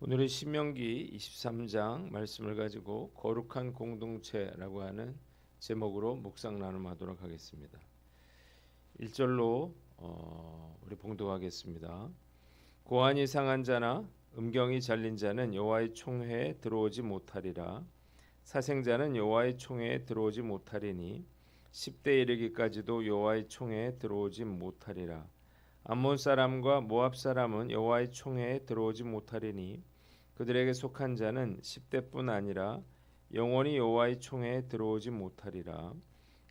오늘은 신명기 23장 말씀을 가지고 거룩한 공동체라고 하는 제목으로 묵상 나눔하도록 하겠습니다. 1절로 우리 봉독하겠습니다. 고안이 상한 자나 음경이 잘린 자는 여호와의 총회에 들어오지 못하리라. 사생자는 여호와의 총회에 들어오지 못하리니 10대 이르기까지도 여호와의 총회에 들어오지 못하리라. 암몬 사람과 모압 사람은 여호와의 총회에 들어오지 못하리니 그들에게 속한 자는 10대뿐 아니라 영원히 여호와의 총회에 들어오지 못하리라.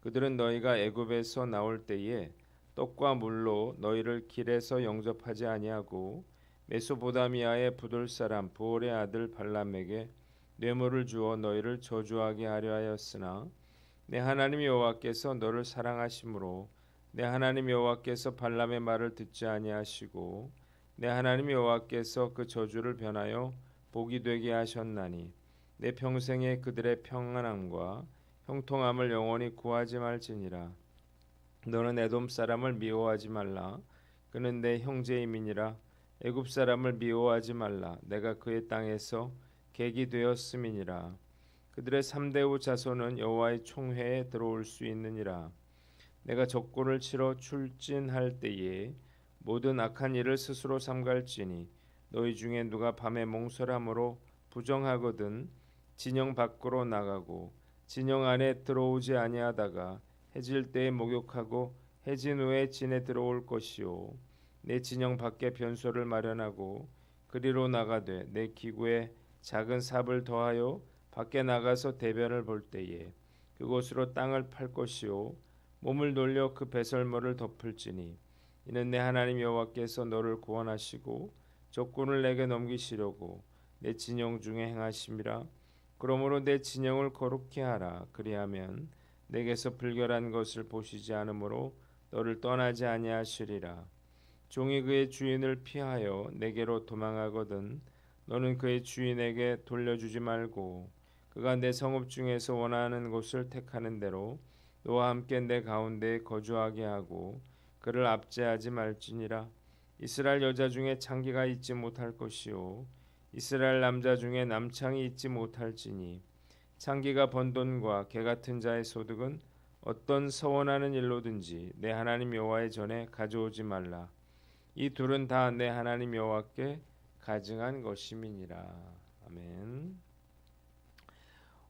그들은 너희가 애굽에서 나올 때에 떡과 물로 너희를 길에서 영접하지 아니하고 메소보다미아의 부돌 사람 부올의 아들 발람에게 뇌물을 주어 너희를 저주하게 하려 하였으나 내 하나님 여호와께서 너를 사랑하심으로 내 하나님 여호와께서 발람의 말을 듣지 아니하시고 내 하나님 여호와께서 그 저주를 변하여 복이 되게 하셨나니 내 평생에 그들의 평안함과 형통함을 영원히 구하지 말지니라. 너는 에돔 사람을 미워하지 말라. 그는 내 형제임이니라. 애굽 사람을 미워하지 말라. 내가 그의 땅에서 객이 되었음이니라. 그들의 3대 후 자손은 여호와의 총회에 들어올 수 있느니라. 내가 적군을 치러 출진할 때에 모든 악한 일을 스스로 삼갈지니 너희 중에 누가 밤에 몽설함으로 부정하거든 진영 밖으로 나가고 진영 안에 들어오지 아니하다가 해질 때에 목욕하고 해진 후에 진에 들어올 것이요 내 진영 밖에 변소를 마련하고 그리로 나가되 내 기구에 작은 삽을 더하여 밖에 나가서 대변을 볼 때에 그곳으로 땅을 팔 것이요 몸을 놀려 그 배설물을 덮을지니 이는 내 하나님 여호와께서 너를 구원하시고 적군을 내게 넘기시려고 내 진영 중에 행하심이라. 그러므로 내 진영을 거룩히 하라. 그리하면 내게서 불결한 것을 보시지 않으므로 너를 떠나지 아니하시리라. 종이 그의 주인을 피하여 내게로 도망하거든 너는 그의 주인에게 돌려주지 말고 그가 내 성읍 중에서 원하는 곳을 택하는 대로 너와 함께 내 가운데에 거주하게 하고 그를 압제하지 말지니라. 이스라엘 여자 중에 창기가 있지 못할 것이요 이스라엘 남자 중에 남창이 있지 못할지니 창기가 번 돈과 개 같은 자의 소득은 어떤 서원하는 일로든지 내 하나님 여호와의 전에 가져오지 말라. 이 둘은 다 내 하나님 여호와께 가증한 것임이니라. 아멘.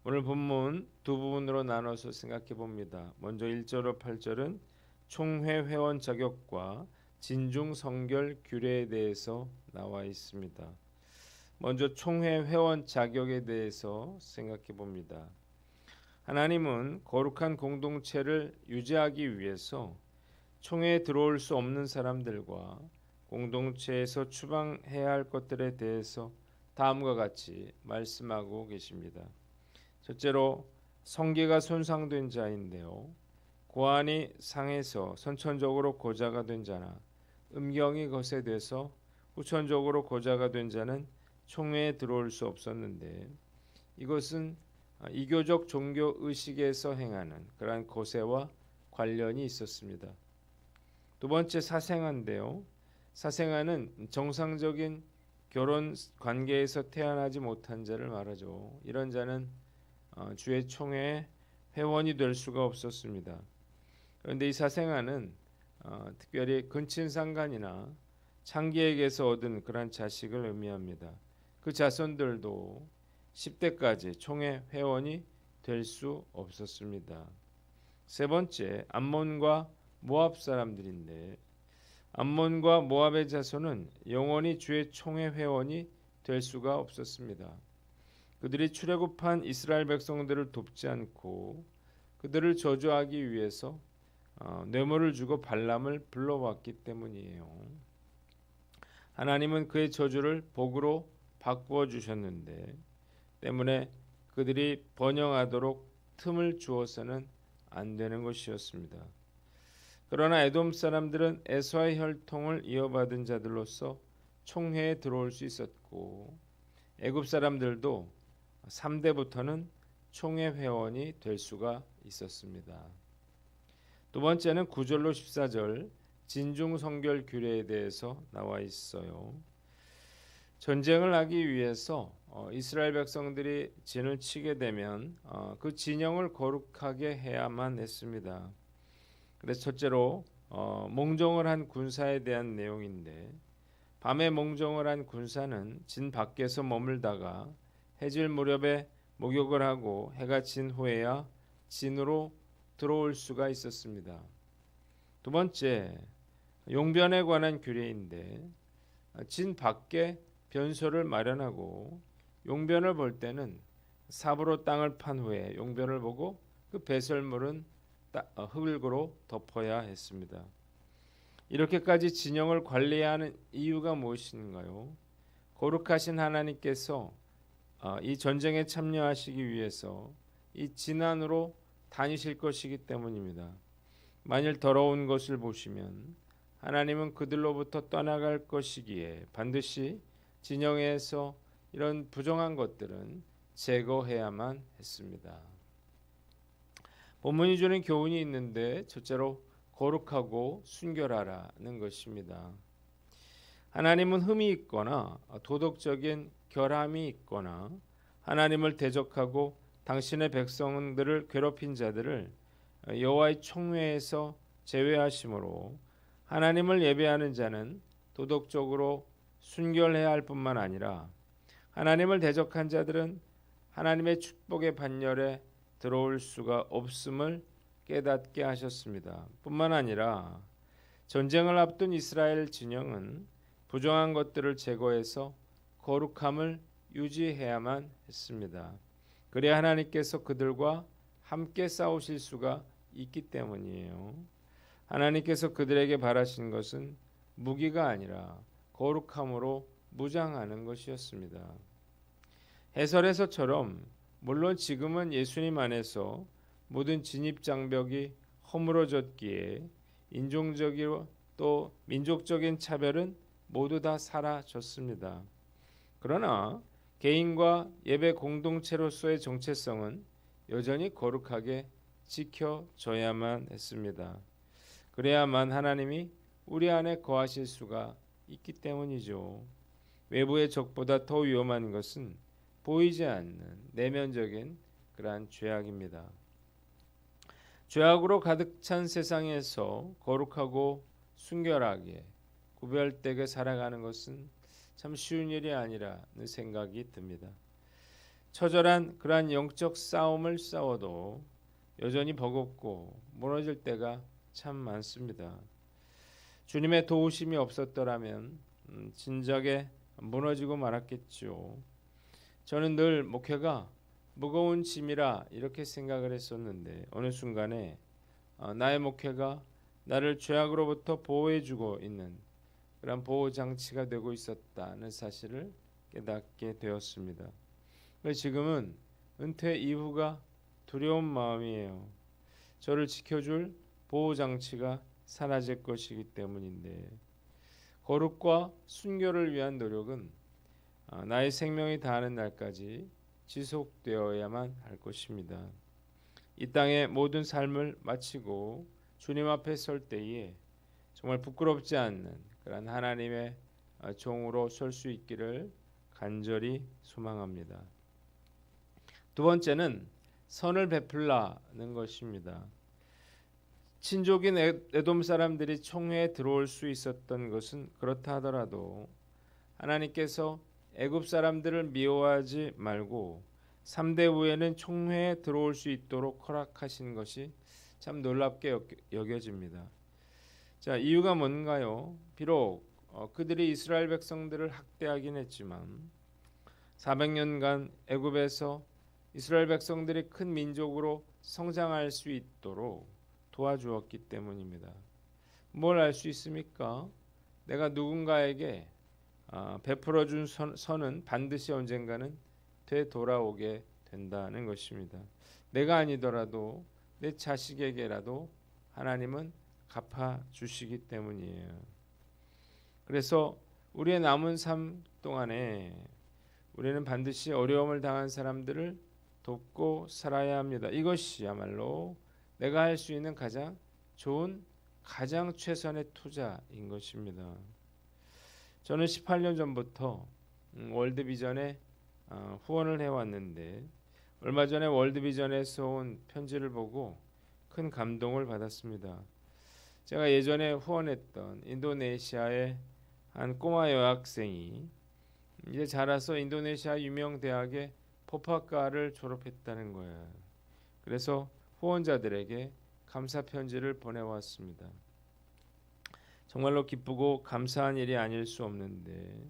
오늘 본문 두 부분으로 나눠서 생각해 봅니다. 먼저 1절로 8절은 총회 회원 자격과 진중 성결 규례에 대해서 나와 있습니다. 먼저 총회 회원 자격에 대해서 생각해 봅니다. 하나님은 거룩한 공동체를 유지하기 위해서 총회에 들어올 수 없는 사람들과 공동체에서 추방해야 할 것들에 대해서 다음과 같이 말씀하고 계십니다. 첫째로 성계가 손상된 자인데요. 고안이 상해서 선천적으로 고자가 된 자나 음경이 거세돼서 후천적으로 고자가 된 자는 총회에 들어올 수 없었는데 이것은 이교적 종교 의식에서 행하는 그러한 거세와 관련이 있었습니다. 두 번째 사생아인데요. 사생아는 정상적인 결혼 관계에서 태어나지 못한 자를 말하죠. 이런 자는 주의 총회에 회원이 될 수가 없었습니다. 그런데 이 사생아는 특별히 근친상간이나 창기에게서 얻은 그런 자식을 의미합니다. 그 자손들도 10대까지 총회 회원이 될 수 없었습니다. 세 번째, 암몬과 모압 사람들인데 암몬과 모압의 자손은 영원히 주의 총회 회원이 될 수가 없었습니다. 그들이 출애굽한 이스라엘 백성들을 돕지 않고 그들을 저주하기 위해서 뇌물을 주고 발람을 불러왔기 때문이에요. 하나님은 그의 저주를 복으로 바꾸어 주셨는데 때문에 그들이 번영하도록 틈을 주어서는 안 되는 것이었습니다. 그러나 에돔 사람들은 에서의 혈통을 이어받은 자들로서 총회에 들어올 수 있었고 애굽 사람들도 3대부터는 총회 회원이 될 수가 있었습니다. 두 번째는 9절로 14절 진중 성결 규례에 대해서 나와 있어요. 전쟁을 하기 위해서 이스라엘 백성들이 진을 치게 되면 그 진영을 거룩하게 해야만 했습니다. 그래서 첫째로 몽종을 한 군사에 대한 내용인데, 밤에 몽종을 한 군사는 진 밖에서 머물다가 해질 무렵에 목욕을 하고 해가 진 후에야 진으로 들어올 수가 있었습니다. 두 번째, 용변에 관한 규례인데, 진 밖에 변소를 마련하고 용변을 볼 때는 삽으로 땅을 판 후에 용변을 보고 그 배설물은 흙으로 덮어야 했습니다. 이렇게까지 진영을 관리해야 하는 이유가 무엇인가요? 거룩하신 하나님께서 이 전쟁에 참여하시기 위해서 이 진안으로 다니실 것이기 때문입니다. 만일 더러운 것을 보시면 하나님은 그들로부터 떠나갈 것이기에 반드시 진영에서 이런 부정한 것들은 제거해야만 했습니다. 본문이 주는 교훈이 있는데, 첫째로 거룩하고 순결하라는 것입니다. 하나님은 흠이 있거나 도덕적인 결함이 있거나 하나님을 대적하고 당신의 백성들을 괴롭힌 자들을 여호와의 총회에서 제외하심으로, 하나님을 예배하는 자는 도덕적으로 순결해야 할 뿐만 아니라 하나님을 대적한 자들은 하나님의 축복의 반열에 들어올 수가 없음을 깨닫게 하셨습니다. 뿐만 아니라 전쟁을 앞둔 이스라엘 진영은 부정한 것들을 제거해서 거룩함을 유지해야만 했습니다. 그래야 하나님께서 그들과 함께 싸우실 수가 있기 때문이에요. 하나님께서 그들에게 바라신 것은 무기가 아니라 거룩함으로 무장하는 것이었습니다. 해설에서처럼 물론 지금은 예수님 안에서 모든 진입 장벽이 허물어졌기에 인종적이고 또 민족적인 차별은 모두 다 사라졌습니다. 그러나 개인과 예배 공동체로서의 정체성은 여전히 거룩하게 지켜져야만 했습니다. 그래야만 하나님이 우리 안에 거하실 수가 있기 때문이죠. 외부의 적보다 더 위험한 것은 보이지 않는 내면적인 그러한 죄악입니다. 죄악으로 가득 찬 세상에서 거룩하고 순결하게 구별되게 살아가는 것은 참 쉬운 일이 아니라는 생각이 듭니다. 처절한 그러한 영적 싸움을 싸워도 여전히 버겁고 무너질 때가 참 많습니다. 주님의 도우심이 없었더라면 진작에 무너지고 말았겠죠. 저는 늘 목회가 무거운 짐이라 이렇게 생각을 했었는데, 어느 순간에 나의 목회가 나를 죄악으로부터 보호해주고 있는 그런 보호장치가 되고 있었다는 사실을 깨닫게 되었습니다. 지금은 은퇴 이후가 두려운 마음이에요. 저를 지켜줄 보호장치가 사라질 것이기 때문인데, 거룩과 순결을 위한 노력은 나의 생명이 다하는 날까지 지속되어야만 할 것입니다. 이 땅의 모든 삶을 마치고 주님 앞에 설 때에 정말 부끄럽지 않는 그런 하나님의 종으로 설 수 있기를 간절히 소망합니다. 두 번째는 선을 베풀라는 것입니다. 친족인 에돔 사람들이 총회에 들어올 수 있었던 것은 그렇다 하더라도 하나님께서 애굽 사람들을 미워하지 말고 3대 후에는 총회에 들어올 수 있도록 허락하신 것이 참 놀랍게 여겨집니다. 자, 이유가 뭔가요? 비록 그들이 이스라엘 백성들을 학대하긴 했지만 400년간 애굽에서 이스라엘 백성들이 큰 민족으로 성장할 수 있도록 도와주었기 때문입니다. 뭘 알 수 있습니까? 내가 누군가에게 베풀어준 선은 반드시 언젠가는 되돌아오게 된다는 것입니다. 내가 아니더라도 내 자식에게라도 하나님은 갚아주시기 때문이에요. 그래서 우리의 남은 삶 동안에 우리는 반드시 어려움을 당한 사람들을 돕고 살아야 합니다. 이것이야말로 내가 할 수 있는 가장 좋은, 가장 최선의 투자인 것입니다. 저는 18년 전부터 월드비전에 후원을 해왔는데 얼마 전에 월드비전에서 온 편지를 보고 큰 감동을 받았습니다. 제가 예전에 후원했던 인도네시아의 한 꼬마 여학생이 이제 자라서 인도네시아 유명 대학의 법학과를 졸업했다는 거예요. 그래서 후원자들에게 감사 편지를 보내왔습니다. 정말로 기쁘고 감사한 일이 아닐 수 없는데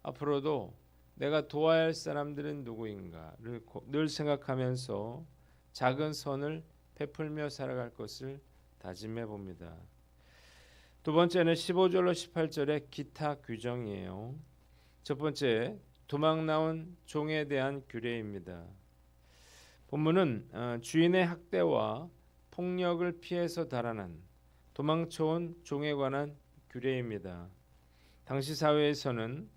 앞으로도 내가 도와야 할 사람들은 누구인가를 늘 생각하면서 작은 선을 베풀며 살아갈 것을 다짐해 봅니다. 두 번째는 15절로 18절의 기타 규정이에요. 첫 번째, 도망 나온 종에 대한 규례입니다. 본문은 주인의 학대와 폭력을 피해서 달아난 도망쳐온 종에 관한 규례입니다. 당시 사회에서는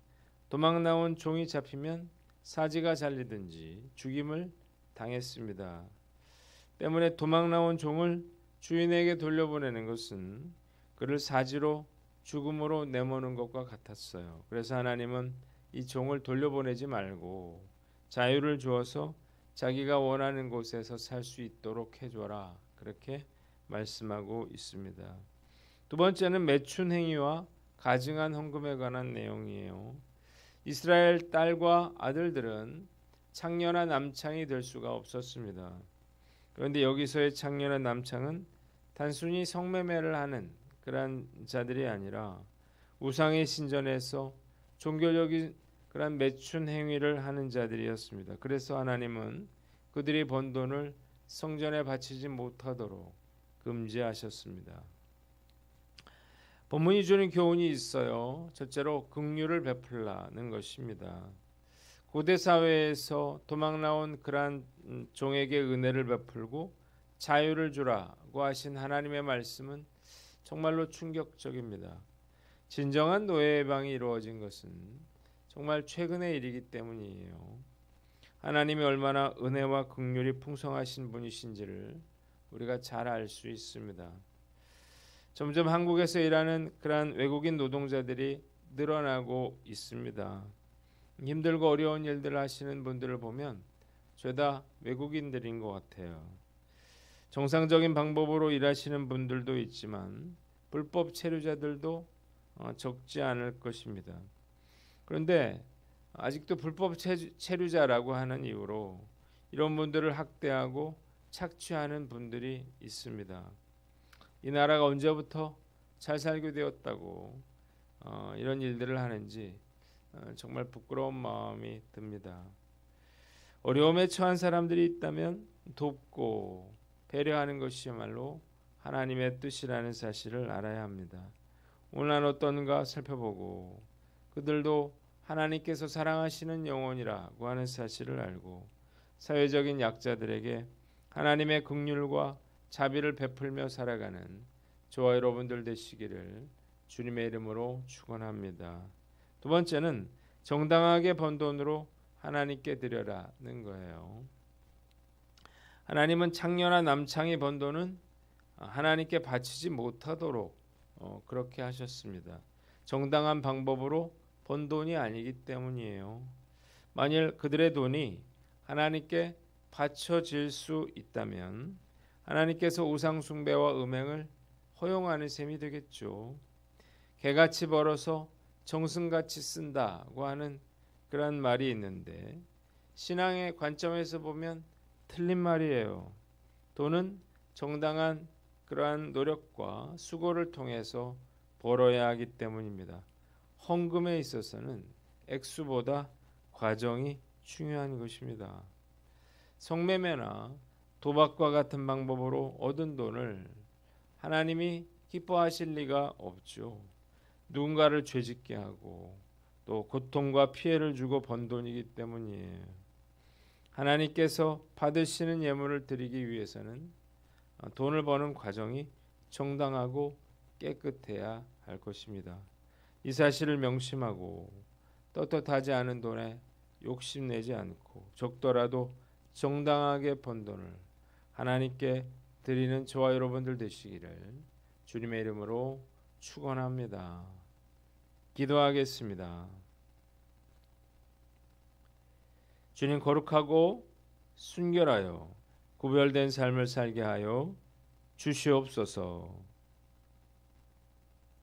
도망 나온 종이 잡히면 사지가 잘리든지 죽임을 당했습니다. 때문에 도망 나온 종을 주인에게 돌려보내는 것은 그를 사지로 죽음으로 내모는 것과 같았어요. 그래서 하나님은 이 종을 돌려보내지 말고 자유를 주어서 자기가 원하는 곳에서 살 수 있도록 해줘라. 그렇게 말씀하고 있습니다. 두 번째는 매춘 행위와 가증한 헌금에 관한 내용이에요. 이스라엘 딸과 아들들은 창녀나 남창이 될 수가 없었습니다. 그런데 여기서의 창녀나 남창은 단순히 성매매를 하는 그러한 자들이 아니라 우상의 신전에서 종교적인 그러한 매춘 행위를 하는 자들이었습니다. 그래서 하나님은 그들이 번 돈을 성전에 바치지 못하도록 금지하셨습니다. 본문이 주는 교훈이 있어요. 첫째로 긍휼을 베풀라는 것입니다. 고대 사회에서 도망 나온 그러한 종에게 은혜를 베풀고 자유를 주라고 하신 하나님의 말씀은 정말로 충격적입니다. 진정한 노예 해방이 이루어진 것은 정말 최근의 일이기 때문이에요. 하나님이 얼마나 은혜와 긍휼이 풍성하신 분이신지를 우리가 잘 알 수 있습니다. 점점 한국에서 일하는 그러한 외국인 노동자들이 늘어나고 있습니다. 힘들고 어려운 일들을 하시는 분들을 보면 죄다 외국인들인 것 같아요. 정상적인 방법으로 일하시는 분들도 있지만 불법 체류자들도 적지 않을 것입니다. 그런데 아직도 불법 체류자라고 하는 이유로 이런 분들을 학대하고 착취하는 분들이 있습니다. 이 나라가 언제부터 잘 살게 되었다고 이런 일들을 하는지 정말 부끄러운 마음이 듭니다. 어려움에 처한 사람들이 있다면 돕고 배려하는 것이야말로 하나님의 뜻이라는 사실을 알아야 합니다. 오늘 난 어떤가 살펴보고 그들도 하나님께서 사랑하시는 영혼이라고 하는 사실을 알고 사회적인 약자들에게 하나님의 긍휼과 자비를 베풀며 살아가는 저와 여러분들 되시기를 주님의 이름으로 축원합니다. 두 번째는 정당하게 번 돈으로 하나님께 드려라는 거예요. 하나님은 창녀나 남창이 번 돈은 하나님께 바치지 못하도록 그렇게 하셨습니다. 정당한 방법으로 번 돈이 아니기 때문이에요. 만일 그들의 돈이 하나님께 바쳐질 수 있다면 하나님께서 우상 숭배와 음행을 허용하는 셈이 되겠죠. 개같이 벌어서 정승같이 쓴다고 하는 그런 말이 있는데 신앙의 관점에서 보면 틀린 말이에요. 돈은 정당한 그러한 노력과 수고를 통해서 벌어야 하기 때문입니다. 헌금에 있어서는 액수보다 과정이 중요한 것입니다. 성매매나 도박과 같은 방법으로 얻은 돈을 하나님이 기뻐하실 리가 없죠. 누군가를 죄짓게 하고 또 고통과 피해를 주고 번 돈이기 때문이에요. 하나님께서 받으시는 예물을 드리기 위해서는 돈을 버는 과정이 정당하고 깨끗해야 할 것입니다. 이 사실을 명심하고 떳떳하지 않은 돈에 욕심내지 않고 적더라도 정당하게 번 돈을 하나님께 드리는 저와 여러분들 되시기를 주님의 이름으로 축원합니다. 기도하겠습니다. 주님 거룩하고 순결하여 구별된 삶을 살게 하여 주시옵소서.